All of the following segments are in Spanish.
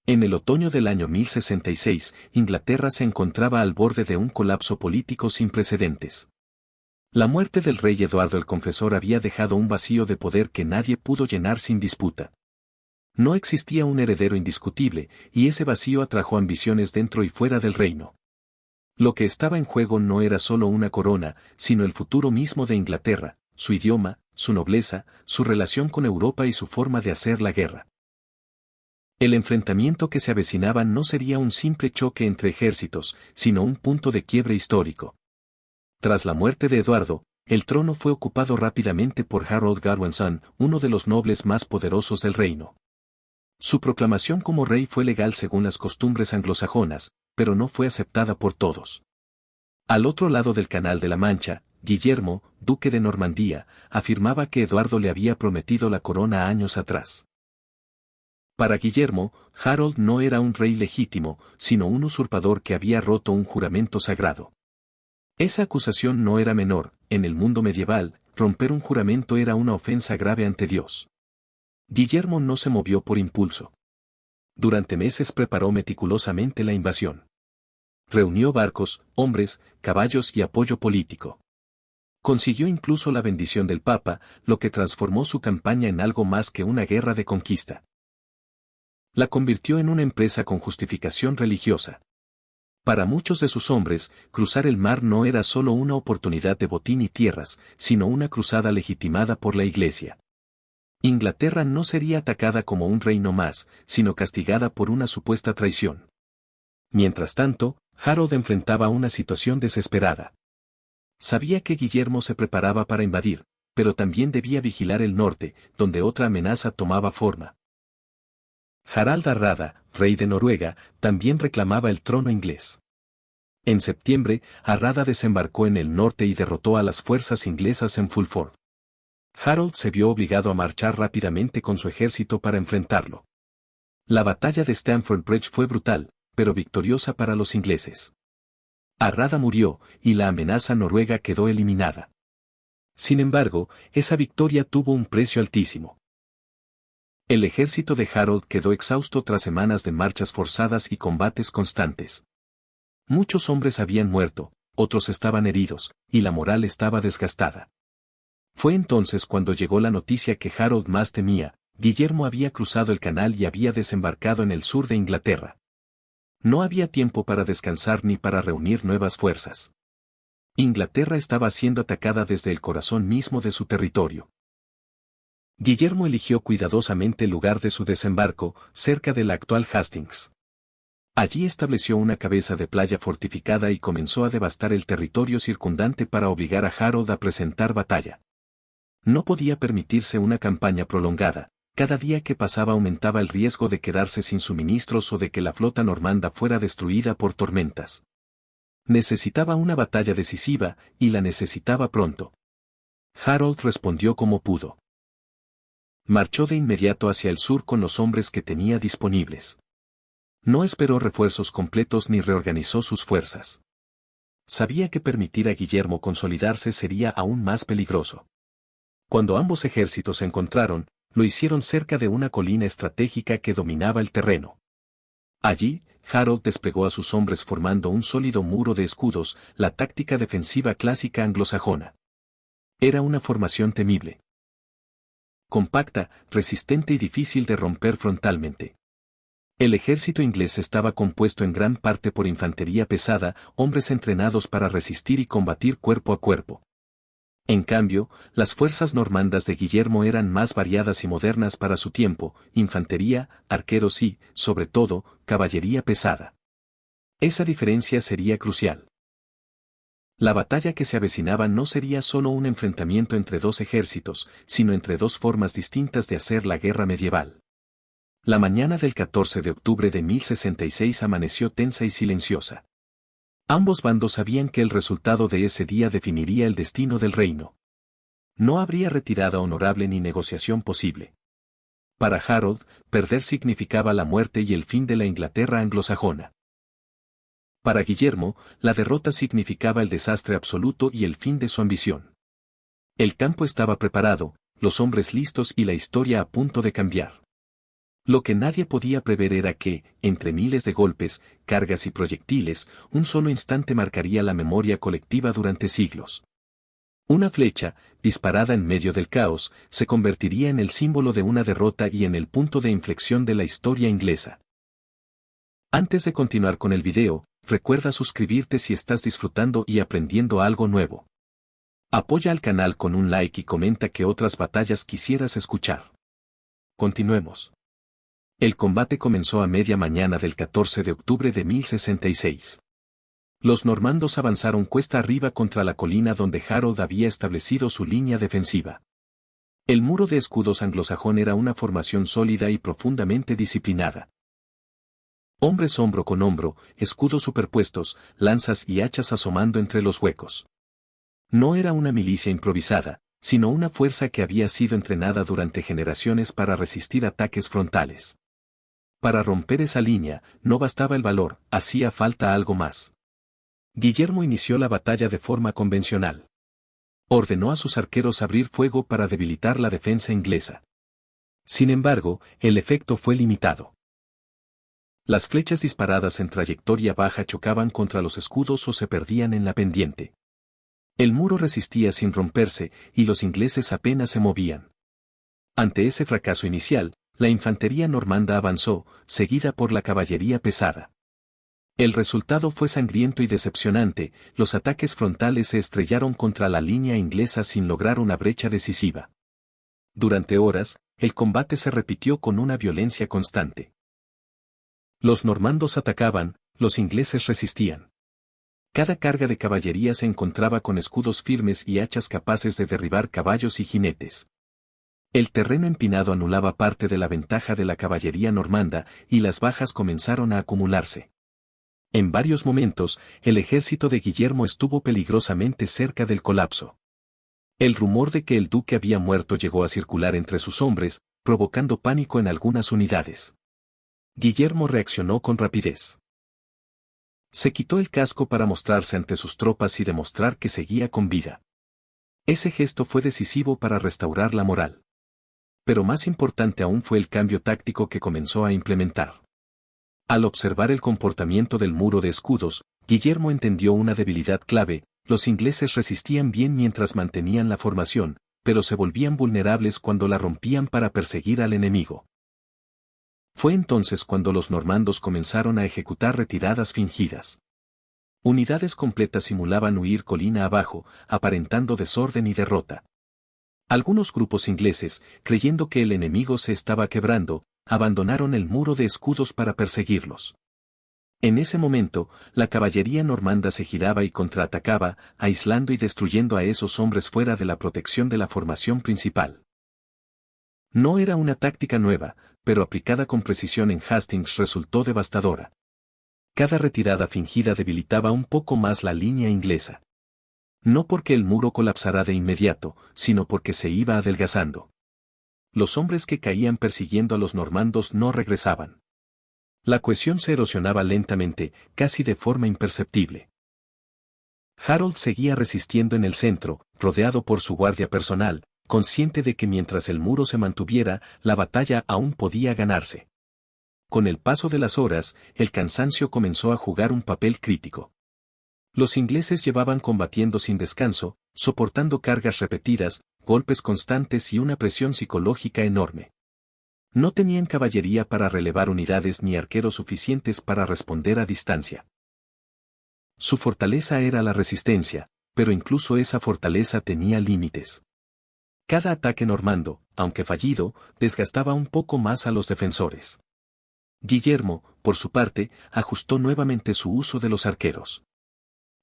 En el otoño del año 1066, Inglaterra se encontraba al borde de un colapso político sin precedentes. La muerte del rey Eduardo el Confesor había dejado un vacío de poder que nadie pudo llenar sin disputa. No existía un heredero indiscutible, y ese vacío atrajo ambiciones dentro y fuera del reino. Lo que estaba en juego no era solo una corona, sino el futuro mismo de Inglaterra, su idioma, su nobleza, su relación con Europa y su forma de hacer la guerra. El enfrentamiento que se avecinaba no sería un simple choque entre ejércitos, sino un punto de quiebre histórico. Tras la muerte de Eduardo, el trono fue ocupado rápidamente por Harold Godwinson, uno de los nobles más poderosos del reino. Su proclamación como rey fue legal según las costumbres anglosajonas, pero no fue aceptada por todos. Al otro lado del Canal de la Mancha, Guillermo, duque de Normandía, afirmaba que Eduardo le había prometido la corona años atrás. Para Guillermo, Harold no era un rey legítimo, sino un usurpador que había roto un juramento sagrado. Esa acusación no era menor, en el mundo medieval, romper un juramento era una ofensa grave ante Dios. Guillermo no se movió por impulso. Durante meses preparó meticulosamente la invasión. Reunió barcos, hombres, caballos y apoyo político. Consiguió incluso la bendición del Papa, lo que transformó su campaña en algo más que una guerra de conquista. La convirtió en una empresa con justificación religiosa. Para muchos de sus hombres, cruzar el mar no era solo una oportunidad de botín y tierras, sino una cruzada legitimada por la Iglesia. Inglaterra no sería atacada como un reino más, sino castigada por una supuesta traición. Mientras tanto, Harold enfrentaba una situación desesperada. Sabía que Guillermo se preparaba para invadir, pero también debía vigilar el norte, donde otra amenaza tomaba forma. Harald Hardrada, rey de Noruega, también reclamaba el trono inglés. En septiembre, Hardrada desembarcó en el norte y derrotó a las fuerzas inglesas en Fulford. Harold se vio obligado a marchar rápidamente con su ejército para enfrentarlo. La batalla de Stamford Bridge fue brutal, pero victoriosa para los ingleses. Hardrada murió, y la amenaza noruega quedó eliminada. Sin embargo, esa victoria tuvo un precio altísimo. El ejército de Harold quedó exhausto tras semanas de marchas forzadas y combates constantes. Muchos hombres habían muerto, otros estaban heridos, y la moral estaba desgastada. Fue entonces cuando llegó la noticia que Harold más temía: Guillermo había cruzado el canal y había desembarcado en el sur de Inglaterra. No había tiempo para descansar ni para reunir nuevas fuerzas. Inglaterra estaba siendo atacada desde el corazón mismo de su territorio. Guillermo eligió cuidadosamente el lugar de su desembarco, cerca de la actual Hastings. Allí estableció una cabeza de playa fortificada y comenzó a devastar el territorio circundante para obligar a Harold a presentar batalla. No podía permitirse una campaña prolongada. Cada día que pasaba aumentaba el riesgo de quedarse sin suministros o de que la flota normanda fuera destruida por tormentas. Necesitaba una batalla decisiva, y la necesitaba pronto. Harold respondió como pudo. Marchó de inmediato hacia el sur con los hombres que tenía disponibles. No esperó refuerzos completos ni reorganizó sus fuerzas. Sabía que permitir a Guillermo consolidarse sería aún más peligroso. Cuando ambos ejércitos se encontraron, lo hicieron cerca de una colina estratégica que dominaba el terreno. Allí, Harold desplegó a sus hombres formando un sólido muro de escudos, la táctica defensiva clásica anglosajona. Era una formación temible. Compacta, resistente y difícil de romper frontalmente. El ejército inglés estaba compuesto en gran parte por infantería pesada, hombres entrenados para resistir y combatir cuerpo a cuerpo. En cambio, las fuerzas normandas de Guillermo eran más variadas y modernas para su tiempo: infantería, arqueros y, sobre todo, caballería pesada. Esa diferencia sería crucial. La batalla que se avecinaba no sería solo un enfrentamiento entre dos ejércitos, sino entre dos formas distintas de hacer la guerra medieval. La mañana del 14 de octubre de 1066 amaneció tensa y silenciosa. Ambos bandos sabían que el resultado de ese día definiría el destino del reino. No habría retirada honorable ni negociación posible. Para Harold, perder significaba la muerte y el fin de la Inglaterra anglosajona. Para Guillermo, la derrota significaba el desastre absoluto y el fin de su ambición. El campo estaba preparado, los hombres listos y la historia a punto de cambiar. Lo que nadie podía prever era que, entre miles de golpes, cargas y proyectiles, un solo instante marcaría la memoria colectiva durante siglos. Una flecha, disparada en medio del caos, se convertiría en el símbolo de una derrota y en el punto de inflexión de la historia inglesa. Antes de continuar con el video, recuerda suscribirte si estás disfrutando y aprendiendo algo nuevo. Apoya al canal con un like y comenta qué otras batallas quisieras escuchar. Continuemos. El combate comenzó a media mañana del 14 de octubre de 1066. Los normandos avanzaron cuesta arriba contra la colina donde Harold había establecido su línea defensiva. El muro de escudos anglosajón era una formación sólida y profundamente disciplinada. Hombres hombro con hombro, escudos superpuestos, lanzas y hachas asomando entre los huecos. No era una milicia improvisada, sino una fuerza que había sido entrenada durante generaciones para resistir ataques frontales. Para romper esa línea, no bastaba el valor, hacía falta algo más. Guillermo inició la batalla de forma convencional. Ordenó a sus arqueros abrir fuego para debilitar la defensa inglesa. Sin embargo, el efecto fue limitado. Las flechas disparadas en trayectoria baja chocaban contra los escudos o se perdían en la pendiente. El muro resistía sin romperse, y los ingleses apenas se movían. Ante ese fracaso inicial, la infantería normanda avanzó, seguida por la caballería pesada. El resultado fue sangriento y decepcionante, los ataques frontales se estrellaron contra la línea inglesa sin lograr una brecha decisiva. Durante horas, el combate se repitió con una violencia constante. Los normandos atacaban, los ingleses resistían. Cada carga de caballería se encontraba con escudos firmes y hachas capaces de derribar caballos y jinetes. El terreno empinado anulaba parte de la ventaja de la caballería normanda, y las bajas comenzaron a acumularse. En varios momentos, el ejército de Guillermo estuvo peligrosamente cerca del colapso. El rumor de que el duque había muerto llegó a circular entre sus hombres, provocando pánico en algunas unidades. Guillermo reaccionó con rapidez. Se quitó el casco para mostrarse ante sus tropas y demostrar que seguía con vida. Ese gesto fue decisivo para restaurar la moral. Pero más importante aún fue el cambio táctico que comenzó a implementar. Al observar el comportamiento del muro de escudos, Guillermo entendió una debilidad clave: los ingleses resistían bien mientras mantenían la formación, pero se volvían vulnerables cuando la rompían para perseguir al enemigo. Fue entonces cuando los normandos comenzaron a ejecutar retiradas fingidas. Unidades completas simulaban huir colina abajo, aparentando desorden y derrota. Algunos grupos ingleses, creyendo que el enemigo se estaba quebrando, abandonaron el muro de escudos para perseguirlos. En ese momento, la caballería normanda se giraba y contraatacaba, aislando y destruyendo a esos hombres fuera de la protección de la formación principal. No era una táctica nueva, pero aplicada con precisión en Hastings resultó devastadora. Cada retirada fingida debilitaba un poco más la línea inglesa. No porque el muro colapsara de inmediato, sino porque se iba adelgazando. Los hombres que caían persiguiendo a los normandos no regresaban. La cohesión se erosionaba lentamente, casi de forma imperceptible. Harold seguía resistiendo en el centro, rodeado por su guardia personal, consciente de que mientras el muro se mantuviera, la batalla aún podía ganarse. Con el paso de las horas, el cansancio comenzó a jugar un papel crítico. Los ingleses llevaban combatiendo sin descanso, soportando cargas repetidas, golpes constantes y una presión psicológica enorme. No tenían caballería para relevar unidades ni arqueros suficientes para responder a distancia. Su fortaleza era la resistencia, pero incluso esa fortaleza tenía límites. Cada ataque normando, aunque fallido, desgastaba un poco más a los defensores. Guillermo, por su parte, ajustó nuevamente su uso de los arqueros.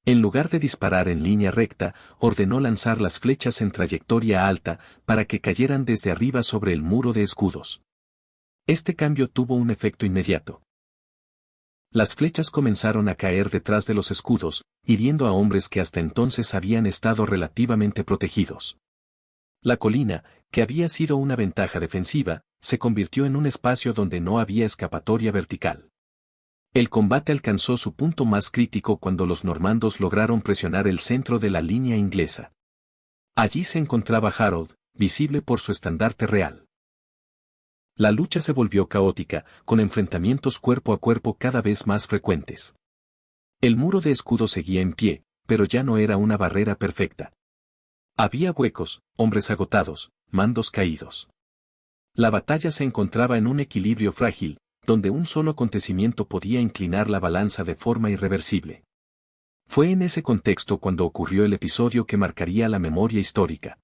En lugar de disparar en línea recta, ordenó lanzar las flechas en trayectoria alta, para que cayeran desde arriba sobre el muro de escudos. Este cambio tuvo un efecto inmediato. Las flechas comenzaron a caer detrás de los escudos, hiriendo a hombres que hasta entonces habían estado relativamente protegidos. La colina, que había sido una ventaja defensiva, se convirtió en un espacio donde no había escapatoria vertical. El combate alcanzó su punto más crítico cuando los normandos lograron presionar el centro de la línea inglesa. Allí se encontraba Harold, visible por su estandarte real. La lucha se volvió caótica, con enfrentamientos cuerpo a cuerpo cada vez más frecuentes. El muro de escudo seguía en pie, pero ya no era una barrera perfecta. Había huecos, hombres agotados, mandos caídos. La batalla se encontraba en un equilibrio frágil, donde un solo acontecimiento podía inclinar la balanza de forma irreversible. Fue en ese contexto cuando ocurrió el episodio que marcaría la memoria histórica.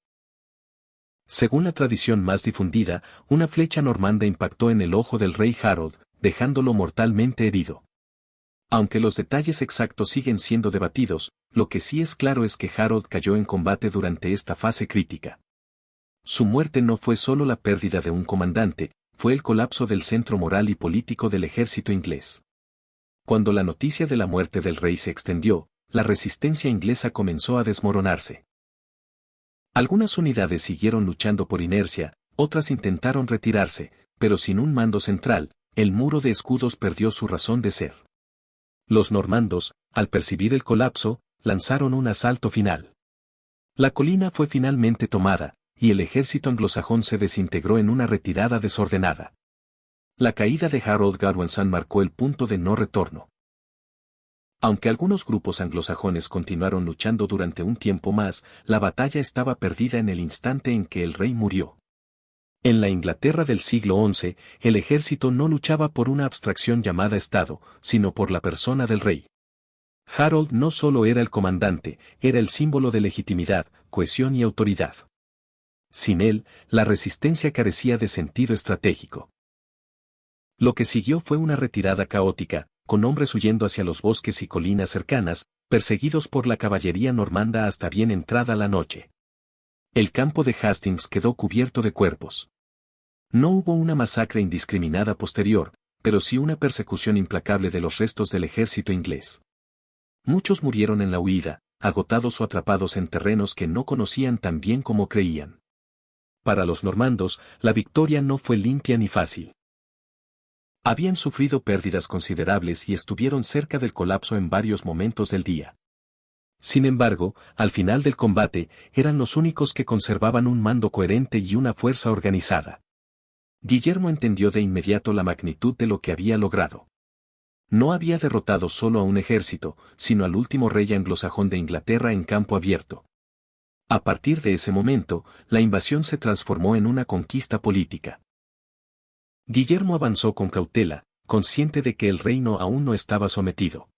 Según la tradición más difundida, una flecha normanda impactó en el ojo del rey Harold, dejándolo mortalmente herido. Aunque los detalles exactos siguen siendo debatidos, lo que sí es claro es que Harold cayó en combate durante esta fase crítica. Su muerte no fue solo la pérdida de un comandante, fue el colapso del centro moral y político del ejército inglés. Cuando la noticia de la muerte del rey se extendió, la resistencia inglesa comenzó a desmoronarse. Algunas unidades siguieron luchando por inercia, otras intentaron retirarse, pero sin un mando central, el muro de escudos perdió su razón de ser. Los normandos, al percibir el colapso, lanzaron un asalto final. La colina fue finalmente tomada, y el ejército anglosajón se desintegró en una retirada desordenada. La caída de Harold Godwinson marcó el punto de no retorno. Aunque algunos grupos anglosajones continuaron luchando durante un tiempo más, la batalla estaba perdida en el instante en que el rey murió. En la Inglaterra del siglo XI, el ejército no luchaba por una abstracción llamada Estado, sino por la persona del rey. Harold no solo era el comandante, era el símbolo de legitimidad, cohesión y autoridad. Sin él, la resistencia carecía de sentido estratégico. Lo que siguió fue una retirada caótica, con hombres huyendo hacia los bosques y colinas cercanas, perseguidos por la caballería normanda hasta bien entrada la noche. El campo de Hastings quedó cubierto de cuerpos. No hubo una masacre indiscriminada posterior, pero sí una persecución implacable de los restos del ejército inglés. Muchos murieron en la huida, agotados o atrapados en terrenos que no conocían tan bien como creían. Para los normandos, la victoria no fue limpia ni fácil. Habían sufrido pérdidas considerables y estuvieron cerca del colapso en varios momentos del día. Sin embargo, al final del combate, eran los únicos que conservaban un mando coherente y una fuerza organizada. Guillermo entendió de inmediato la magnitud de lo que había logrado. No había derrotado solo a un ejército, sino al último rey anglosajón de Inglaterra en campo abierto. A partir de ese momento, la invasión se transformó en una conquista política. Guillermo avanzó con cautela, consciente de que el reino aún no estaba sometido.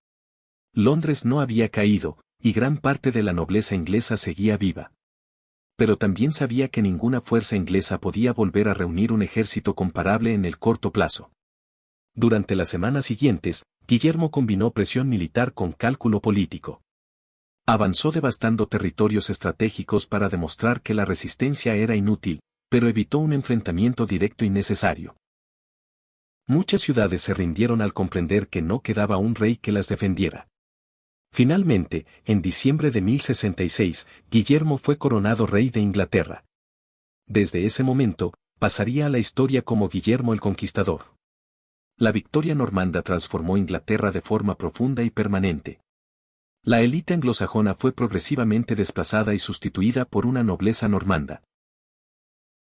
Londres no había caído, y gran parte de la nobleza inglesa seguía viva. Pero también sabía que ninguna fuerza inglesa podía volver a reunir un ejército comparable en el corto plazo. Durante las semanas siguientes, Guillermo combinó presión militar con cálculo político. Avanzó devastando territorios estratégicos para demostrar que la resistencia era inútil, pero evitó un enfrentamiento directo innecesario. Muchas ciudades se rindieron al comprender que no quedaba un rey que las defendiera. Finalmente, en diciembre de 1066, Guillermo fue coronado rey de Inglaterra. Desde ese momento, pasaría a la historia como Guillermo el Conquistador. La victoria normanda transformó Inglaterra de forma profunda y permanente. La élite anglosajona fue progresivamente desplazada y sustituida por una nobleza normanda.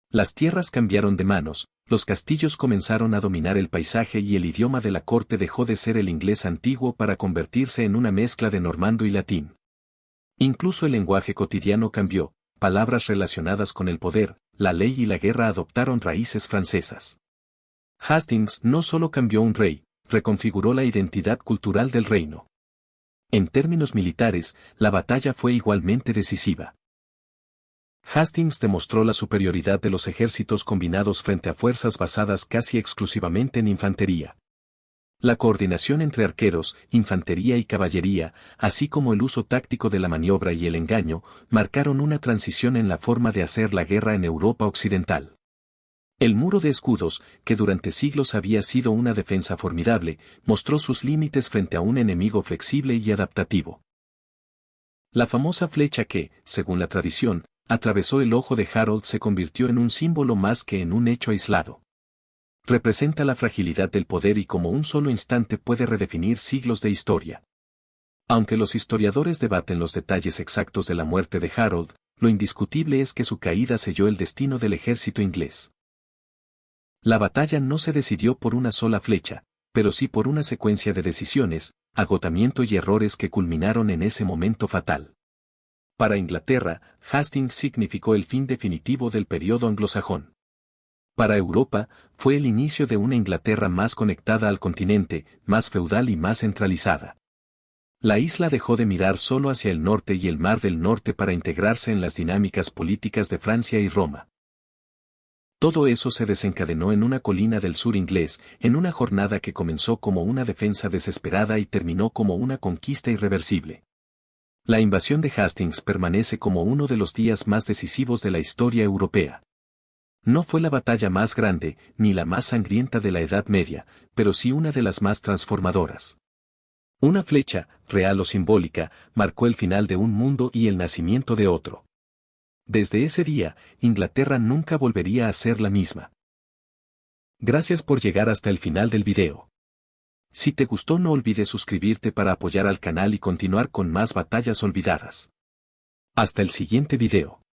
Las tierras cambiaron de manos, los castillos comenzaron a dominar el paisaje y el idioma de la corte dejó de ser el inglés antiguo para convertirse en una mezcla de normando y latín. Incluso el lenguaje cotidiano cambió, palabras relacionadas con el poder, la ley y la guerra adoptaron raíces francesas. Hastings no solo cambió un rey, reconfiguró la identidad cultural del reino. En términos militares, la batalla fue igualmente decisiva. Hastings demostró la superioridad de los ejércitos combinados frente a fuerzas basadas casi exclusivamente en infantería. La coordinación entre arqueros, infantería y caballería, así como el uso táctico de la maniobra y el engaño, marcaron una transición en la forma de hacer la guerra en Europa occidental. El muro de escudos, que durante siglos había sido una defensa formidable, mostró sus límites frente a un enemigo flexible y adaptativo. La famosa flecha que, según la tradición, atravesó el ojo de Harold se convirtió en un símbolo más que en un hecho aislado. Representa la fragilidad del poder y cómo un solo instante puede redefinir siglos de historia. Aunque los historiadores debaten los detalles exactos de la muerte de Harold, lo indiscutible es que su caída selló el destino del ejército inglés. La batalla no se decidió por una sola flecha, pero sí por una secuencia de decisiones, agotamiento y errores que culminaron en ese momento fatal. Para Inglaterra, Hastings significó el fin definitivo del periodo anglosajón. Para Europa, fue el inicio de una Inglaterra más conectada al continente, más feudal y más centralizada. La isla dejó de mirar solo hacia el norte y el Mar del Norte para integrarse en las dinámicas políticas de Francia y Roma. Todo eso se desencadenó en una colina del sur inglés, en una jornada que comenzó como una defensa desesperada y terminó como una conquista irreversible. La invasión de Hastings permanece como uno de los días más decisivos de la historia europea. No fue la batalla más grande, ni la más sangrienta de la Edad Media, pero sí una de las más transformadoras. Una flecha, real o simbólica, marcó el final de un mundo y el nacimiento de otro. Desde ese día, Inglaterra nunca volvería a ser la misma. Gracias por llegar hasta el final del video. Si te gustó, no olvides suscribirte para apoyar al canal y continuar con más batallas olvidadas. Hasta el siguiente video.